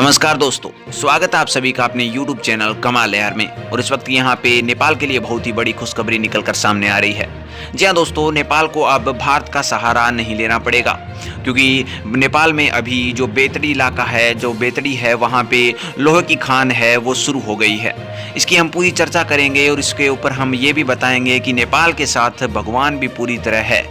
नमस्कार दोस्तों, स्वागत है आप सभी का अपने YouTube चैनल कमाल यार में। और इस वक्त यहाँ पे नेपाल के लिए बहुत ही बड़ी खुशखबरी निकलकर सामने आ रही है। जी हाँ दोस्तों, नेपाल को अब भारत का सहारा नहीं लेना पड़ेगा, क्योंकि नेपाल में अभी जो बेतड़ी इलाका है, जो बेतड़ी है, वहाँ पे लोहे की खान है वो शुरू हो गई है। इसकी हम पूरी चर्चा करेंगे और इसके ऊपर हम ये भी बताएंगे कि नेपाल के साथ भगवान भी पूरी तरह है।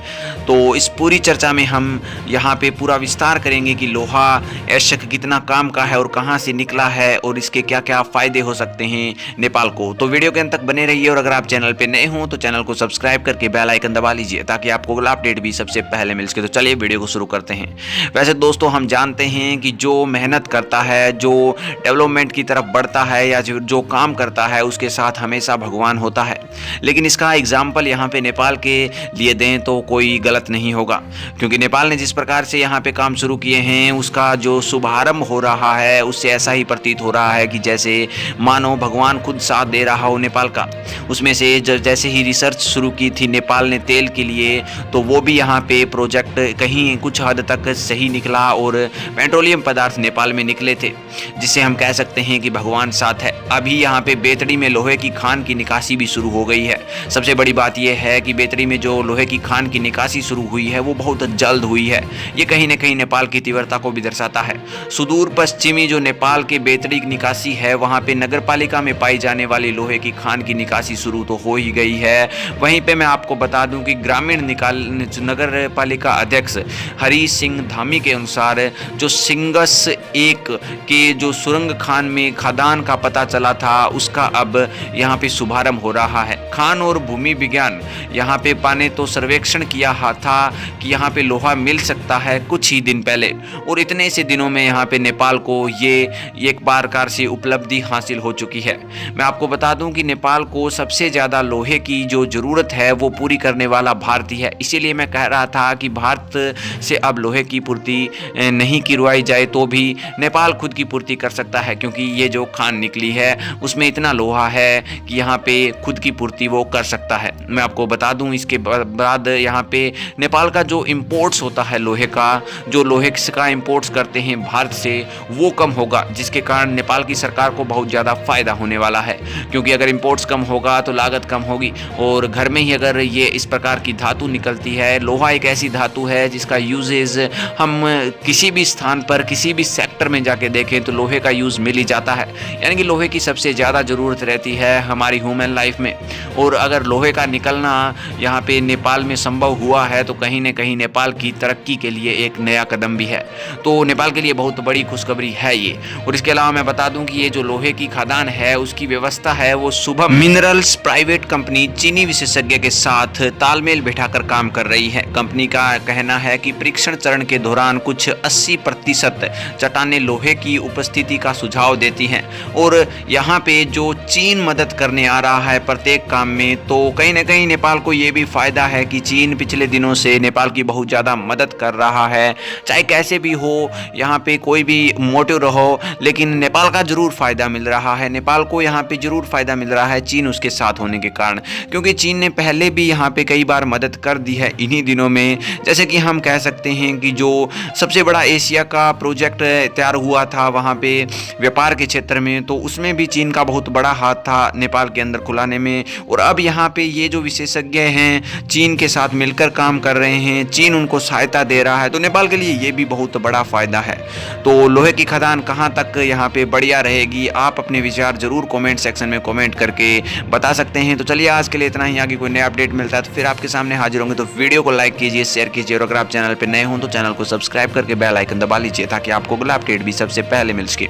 तो इस पूरी चर्चा में हम यहाँ पे पूरा विस्तार करेंगे कि लोहा ऐशक कितना काम का है और कहाँ से निकला है और इसके क्या क्या फ़ायदे हो सकते हैं नेपाल को। तो वीडियो के अंत तक बने रहिए और अगर आप चैनल पे नए हों तो चैनल को सब्सक्राइब करके बेल आइकन दबा लीजिए ताकि आपको अगला अपडेट भी सबसे पहले मिल सके। तो चलिए वीडियो को शुरू करते हैं। वैसे दोस्तों, हम जानते हैं कि जो मेहनत करता है, जो डेवलपमेंट की तरफ बढ़ता है या जो काम करता है, उसके साथ हमेशा भगवान होता है। लेकिन इसका एग्जाम्पल यहाँ पे नेपाल के लिए दें तो कोई गलत नहीं होगा, क्योंकि नेपाल ने जिस प्रकार से यहाँ पे काम शुरू किए हैं, उसका जो शुभारंभ हो रहा है उससे ऐसा ही प्रतीत हो रहा है कि जैसे मानो भगवान खुद साथ दे रहा हो नेपाल का। उसमें से जैसे ही रिसर्च शुरू की थी नेपाल ने तेल के लिए, तो वो भी यहाँ पे प्रोजेक्ट कहीं कुछ हद तक सही निकला और पेट्रोलियम पदार्थ नेपाल में निकले थे, जिससे हम कह सकते हैं कि भगवान साथ है। अभी यहाँ पे बेतड़ी में लोहे की खान की निकासी भी शुरू हो गई है। सबसे बड़ी बात यह है कि बेतड़ी में जो लोहे की खान की निकासी शुरू हुई है वो बहुत जल्द हुई है। ये कहीं ना कहीं नेपाल की तीव्रता को भी दर्शाता है। सुदूर पश्चिमी जो नेपाल के बेतड़ी की निकासी है, वहाँ पे नगरपालिका में पाई जाने वाली लोहे की खान की निकासी शुरू तो हो ही गई है। वहीं पे मैं आपको बता दूं कि ग्रामीण नगर पालिका अध्यक्ष हरीश सिंह धामी के अनुसार जो सिंगस 1 के जो सुरंग खान में खदान का पता चला था, उसका अब यहाँ पे शुभारंभ हो रहा है। खान और भूमि विज्ञान यहाँ पे पाने तो सर्वेक्षण किया था कि यहाँ पे लोहा मिल सकता है कुछ ही दिन पहले, और इतने से दिनों में यहाँ पे नेपाल को ये एक बार कार से उपलब्धि हासिल हो चुकी है। मैं आपको बता दूं कि नेपाल को सबसे ज़्यादा लोहे की जो ज़रूरत है वो पूरी करने वाला भारत ही है। इसीलिए मैं कह रहा था कि भारत से अब लोहे की पूर्ति नहीं करवाई जाए तो भी नेपाल खुद की पूर्ति कर सकता है, क्योंकि ये जो खान निकली है उसमें इतना लोहा है कि यहाँ पे खुद की पूर्ति वो कर सकता है। मैं आपको बता दूं इसके बाद यहाँ पे नेपाल का जो इम्पोर्ट्स होता है लोहे का, जो लोहे का इम्पोर्ट्स करते हैं भारत से, वो कम होगा, जिसके कारण नेपाल की सरकार को बहुत ज़्यादा फ़ायदा होने वाला है। क्योंकि अगर इम्पोर्ट्स कम होगा तो लागत कम होगी, और घर में ही अगर ये इस प्रकार की धातु निकलती है, लोहा एक ऐसी धातु है जिसका यूजेज हम किसी भी स्थान पर किसी भी सेक्टर में जाके देखें तो लोहे का यूज़ मिल ही जाता है। यानी कि लोहे की सबसे ज़्यादा ज़रूरत रहती है हमारी ह्यूमन लाइफ में। और अगर लोहे का निकलना यहाँ पे नेपाल में संभव हुआ है तो कहीं न कहीं नेपाल की तरक्की के लिए एक नया कदम भी है। तो नेपाल के लिए बहुत बड़ी खुशखबरी है ये। और इसके अलावा मैं बता दूं कि ये जो लोहे की खदान है उसकी व्यवस्था है वो शुभम मिनरल्स प्राइवेट कंपनी चीनी विशेषज्ञ के साथ तालमेल बैठाकर काम कर रही है। कंपनी का कहना है कि परीक्षण चरण के दौरान कुछ 80% चट्टानें लोहे की उपस्थिति का सुझाव देती हैं, और यहाँ पे जो चीन मदद करने आ रहा है प्रत्येक काम में, तो कहीं ना कहीं नेपाल को ये भी फायदा है कि चीन पिछले दिनों से नेपाल की बहुत ज़्यादा मदद कर रहा है। चाहे कैसे भी हो, यहाँ पे कोई भी मोटिव रहो, लेकिन नेपाल का जरूर फ़ायदा मिल रहा है। नेपाल को यहाँ पे जरूर फ़ायदा मिल रहा है चीन उसके साथ होने के कारण, क्योंकि चीन ने पहले भी यहाँ पे कई बार मदद कर दी है इन्हीं दिनों में। जैसे कि हम कह सकते हैं कि जो सबसे बड़ा एशिया का प्रोजेक्ट तैयार हुआ था वहाँ पे व्यापार के क्षेत्र में, तो उसमें भी चीन का बहुत बड़ा हाथ था नेपाल के अंदर खुलाने में। और अब यहाँ पे ये जो विशेषज्ञ हैं चीन के साथ मिलकर काम कर रहे हैं, चीन उनको सहायता दे रहा है, तो नेपाल के लिए ये भी बहुत बड़ा फ़ायदा है। तो लोहे की खदान कहाँ तक यहाँ पे बढ़िया रहेगी, आप अपने विचार जरूर कमेंट सेक्शन में कमेंट करके बता सकते हैं। तो चलिए आज के लिए इतना ही। आगे कोई नया अपडेट मिलता है तो फिर आपके सामने हाजिर होंगे। तो वीडियो को लाइक कीजिए, शेयर कीजिए, और अगर आप चैनल पर नए हों तो चैनल को सब्सक्राइब करके बेल आइकन दबा लीजिए ताकि आपको अगला अपडेट भी सबसे पहले मिल सके।